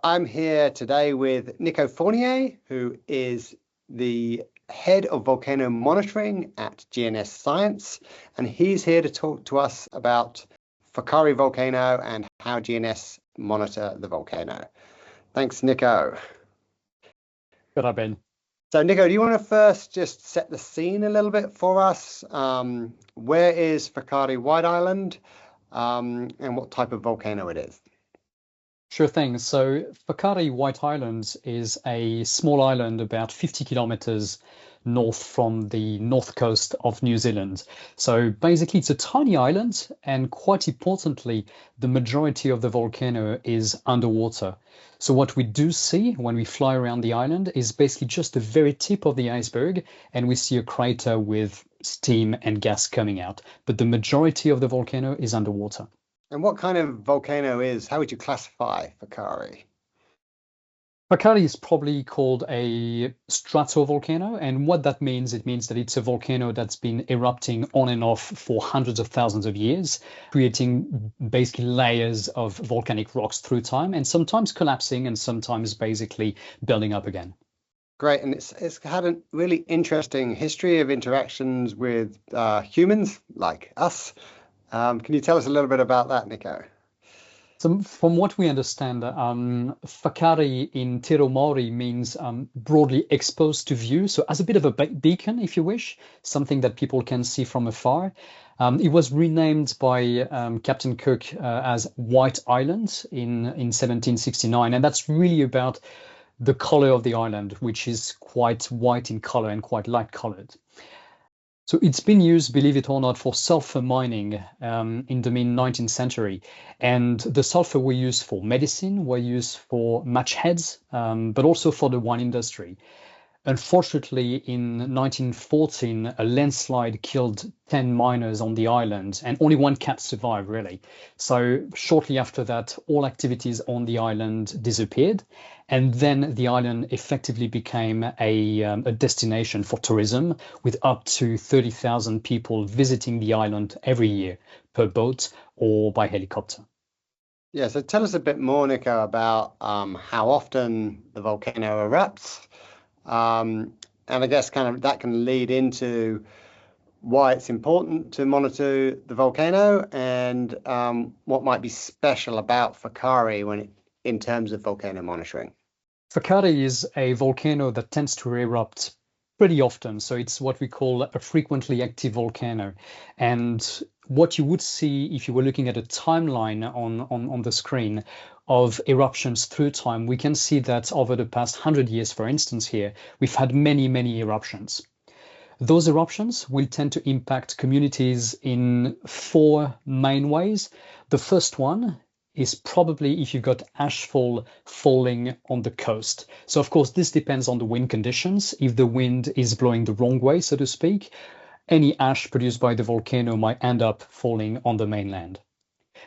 I'm here today with Nico Fournier, who is the head of volcano monitoring at GNS Science, and he's here to talk to us about Whakaari volcano and how GNS monitor the volcano. Thanks, Nico. Good, Ben. So, Nico, do you want to first just set the scene a little bit for us? Where is Whakaari White Island, and what type of volcano it is? Sure thing. So Whakaari White Island is a small island about 50 kilometers north from the north coast of New Zealand. So basically, it's a tiny island, and quite importantly, the majority of the volcano is underwater. So what we do see when we fly around the island is basically just the very tip of the iceberg, and we see a crater with steam and gas coming out. But the majority of the volcano is underwater. And what kind of volcano how would you classify Whakaari? Whakaari is probably called a stratovolcano, and what that means, it means that it's a volcano that's been erupting on and off for hundreds of thousands of years, creating basically layers of volcanic rocks through time, and sometimes collapsing and sometimes basically building up again. Great, and it's had a really interesting history of interactions with humans like us. Can you tell us a little bit about that, Nico? So from what we understand, Whakaari in Te Reo Māori means broadly exposed to view. So as a bit of a beacon, if you wish, something that people can see from afar. It was renamed by Captain Cook as White Island in 1769. And that's really about the color of the island, which is quite white in color and quite light colored. So it's been used, believe it or not, for sulfur mining in the mid-19th century. And the sulfur were used for medicine, were used for match heads, but also for the wine industry. Unfortunately, in 1914, a landslide killed 10 miners on the island, and only one cat survived, really. So shortly after that, all activities on the island disappeared. And then the island effectively became a destination for tourism, with up to 30,000 people visiting the island every year per boat or by helicopter. Yeah, so tell us a bit more, Nico, about how often the volcano erupts. And I guess kind of that can lead into why it's important to monitor the volcano and what might be special about Whakaari in terms of volcano monitoring. Whakaari is a volcano that tends to erupt pretty often. So it's what we call a frequently active volcano. And what you would see if you were looking at a timeline on the screen of eruptions through time, we can see that over the past 100 years, for instance, here, we've had many, many eruptions. Those eruptions will tend to impact communities in four main ways. The first one is probably if you've got ashfall falling on the coast. So, of course, this depends on the wind conditions. If the wind is blowing the wrong way, so to speak, any ash produced by the volcano might end up falling on the mainland.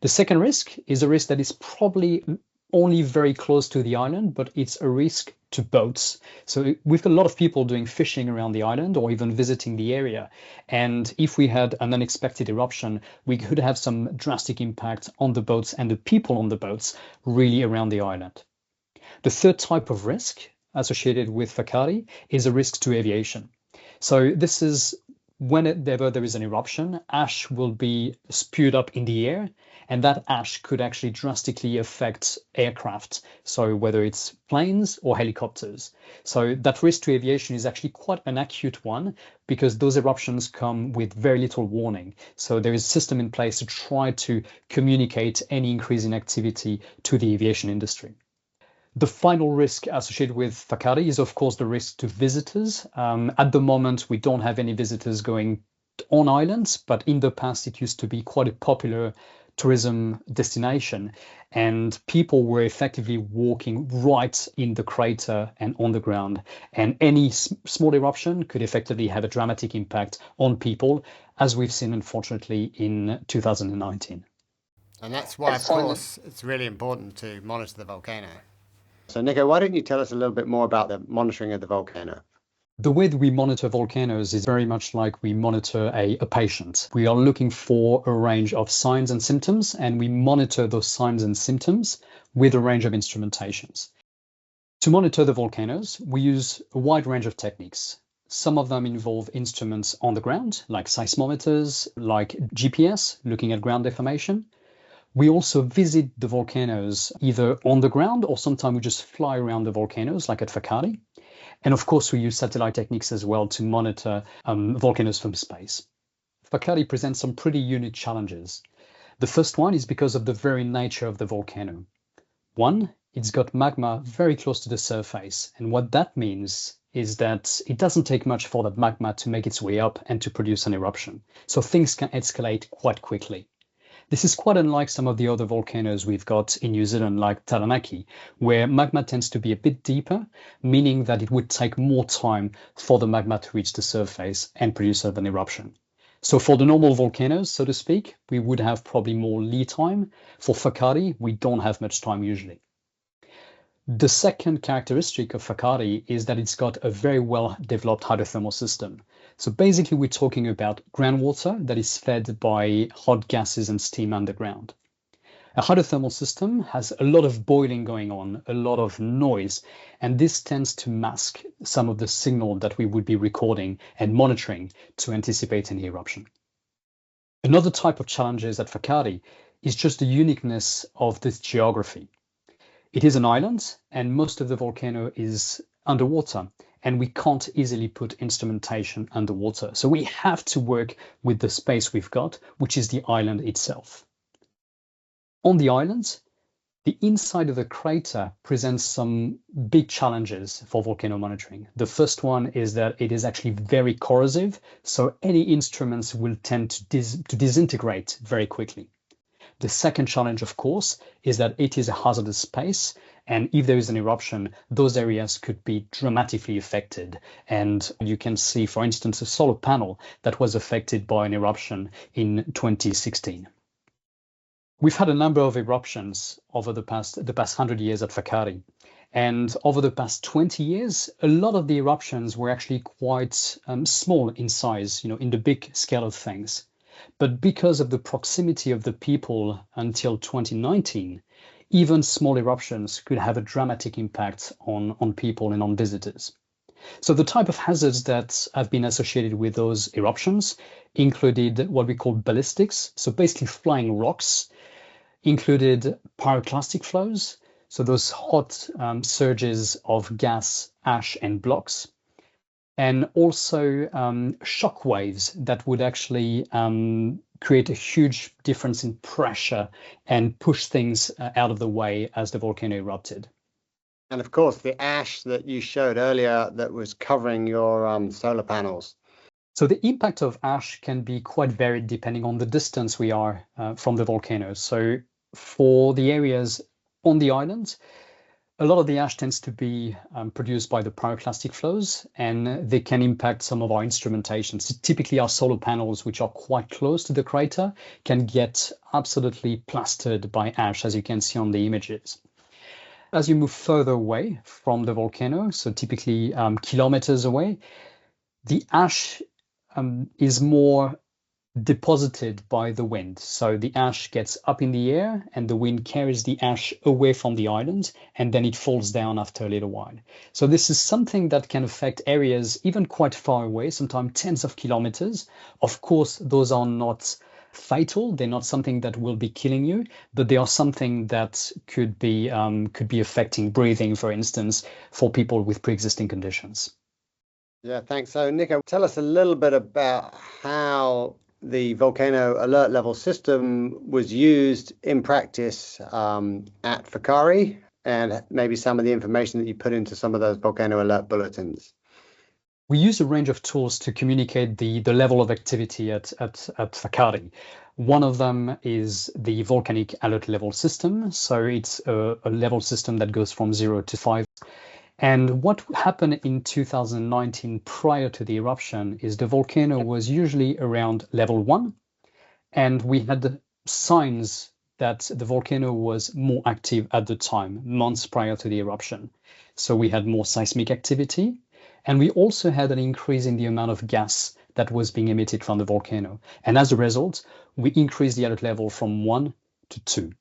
The second risk is a risk that is probably only very close to the island, but it's a risk to boats. So we've got a lot of people doing fishing around the island or even visiting the area. And if we had an unexpected eruption, we could have some drastic impact on the boats and the people on the boats really around the island. The third type of risk associated with Whakaari is a risk to aviation. So this is whenever there is an eruption, ash will be spewed up in the air, and that ash could actually drastically affect aircraft. So whether it's planes or helicopters. So that risk to aviation is actually quite an acute one because those eruptions come with very little warning. So there is a system in place to try to communicate any increase in activity to the aviation industry. The final risk associated with Whakaari is, of course, the risk to visitors. At the moment, we don't have any visitors going on islands, but in the past, it used to be quite a popular tourism destination. And people were effectively walking right in the crater and on the ground. And any small eruption could effectively have a dramatic impact on people, as we've seen, unfortunately, in 2019. And that's why, of course, it's really important to monitor the volcano. So, Nico, why don't you tell us a little bit more about the monitoring of the volcano? The way that we monitor volcanoes is very much like we monitor a patient. We are looking for a range of signs and symptoms, and we monitor those signs and symptoms with a range of instrumentations. To monitor the volcanoes, we use a wide range of techniques. Some of them involve instruments on the ground, like seismometers, like GPS, looking at ground deformation. We also visit the volcanoes either on the ground or sometimes we just fly around the volcanoes, like at Whakaari. And of course, we use satellite techniques as well to monitor volcanoes from space. Whakaari presents some pretty unique challenges. The first one is because of the very nature of the volcano. One, it's got magma very close to the surface. And what that means is that it doesn't take much for that magma to make its way up and to produce an eruption. So things can escalate quite quickly. This is quite unlike some of the other volcanoes we've got in New Zealand, like Taranaki, where magma tends to be a bit deeper, meaning that it would take more time for the magma to reach the surface and produce an eruption. So for the normal volcanoes, so to speak, we would have probably more lead time. For Whakaari, we don't have much time usually. The second characteristic of Whakaari is that it's got a very well-developed hydrothermal system. So basically, we're talking about groundwater that is fed by hot gases and steam underground. A hydrothermal system has a lot of boiling going on, a lot of noise, and this tends to mask some of the signal that we would be recording and monitoring to anticipate an eruption. Another type of challenges at Whakaari is just the uniqueness of this geography. It is an island, and most of the volcano is underwater, and we can't easily put instrumentation underwater. So we have to work with the space we've got, which is the island itself. On the island, the inside of the crater presents some big challenges for volcano monitoring. The first one is that it is actually very corrosive, so any instruments will tend to disintegrate very quickly. The second challenge, of course, is that it is a hazardous space, and if there is an eruption, those areas could be dramatically affected. And you can see, for instance, a solar panel that was affected by an eruption in 2016. We've had a number of eruptions over the past 100 years at Whakaari. And over the past 20 years, a lot of the eruptions were actually quite small in size, in the big scale of things. But because of the proximity of the people until 2019, even small eruptions could have a dramatic impact on people and on visitors. So the type of hazards that have been associated with those eruptions included what we call ballistics, so basically flying rocks, included pyroclastic flows, so those hot surges of gas, ash, and blocks, and also shock waves that would actually create a huge difference in pressure and push things out of the way as the volcano erupted. And of course, the ash that you showed earlier that was covering your solar panels. So the impact of ash can be quite varied depending on the distance we are from the volcano. So for the areas on the island, a lot of the ash tends to be produced by the pyroclastic flows, and they can impact some of our instrumentation. So typically, our solar panels, which are quite close to the crater, can get absolutely plastered by ash, as you can see on the images. As you move further away from the volcano, so typically kilometers away, the ash is more deposited by the wind. So the ash gets up in the air and the wind carries the ash away from the island, and then it falls down after a little while. So this is something that can affect areas even quite far away, sometimes tens of kilometers. Of course, those are not fatal. They're not something that will be killing you, but they are something that could be affecting breathing, for instance, for people with pre-existing conditions. Yeah, thanks. So, Nico, tell us a little bit about how the volcano alert level system was used in practice at Whakaari, and maybe some of the information that you put into some of those volcano alert bulletins. We use a range of tools to communicate the level of activity at Whakaari. One of them is the volcanic alert level system. So it's a level system that goes from 0 to 5. And what happened in 2019 prior to the eruption is the volcano was usually around level 1, and we had signs that the volcano was more active at the time, months prior to the eruption. So we had more seismic activity, And we also had an increase in the amount of gas that was being emitted from the volcano. And as a result, we increased the alert level from 1 to 2.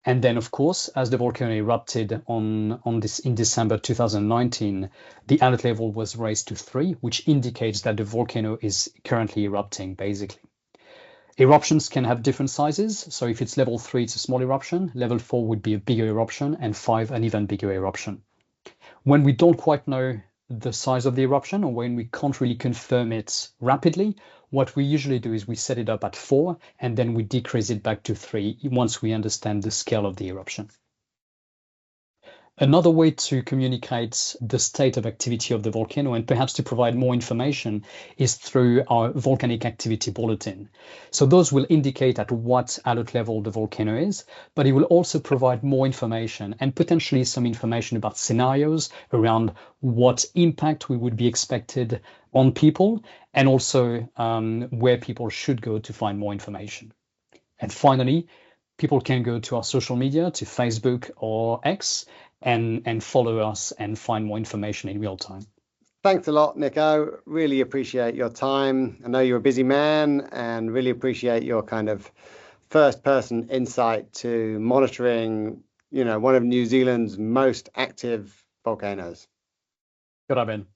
And then, of course, as the volcano erupted in December 2019, the alert level was raised to 3, which indicates that the volcano is currently erupting, basically. Eruptions can have different sizes. So if it's level 3, it's a small eruption. Level 4 would be a bigger eruption, and 5, an even bigger eruption. When we don't quite know the size of the eruption, or when we can't really confirm it rapidly, what we usually do is we set it up at 4, and then we decrease it back to 3 once we understand the scale of the eruption. Another way to communicate the state of activity of the volcano, and perhaps to provide more information, is through our volcanic activity bulletin. So those will indicate at what alert level the volcano is, but it will also provide more information and potentially some information about scenarios around what impact we would be expected on people, and also where people should go to find more information. And finally, people can go to our social media, to Facebook or X, and follow us and find more information in real time. Thanks a lot, Nico. Really appreciate your time. I know you're a busy man, and really appreciate your kind of first-person insight to monitoring, one of New Zealand's most active volcanoes. Good, Ben.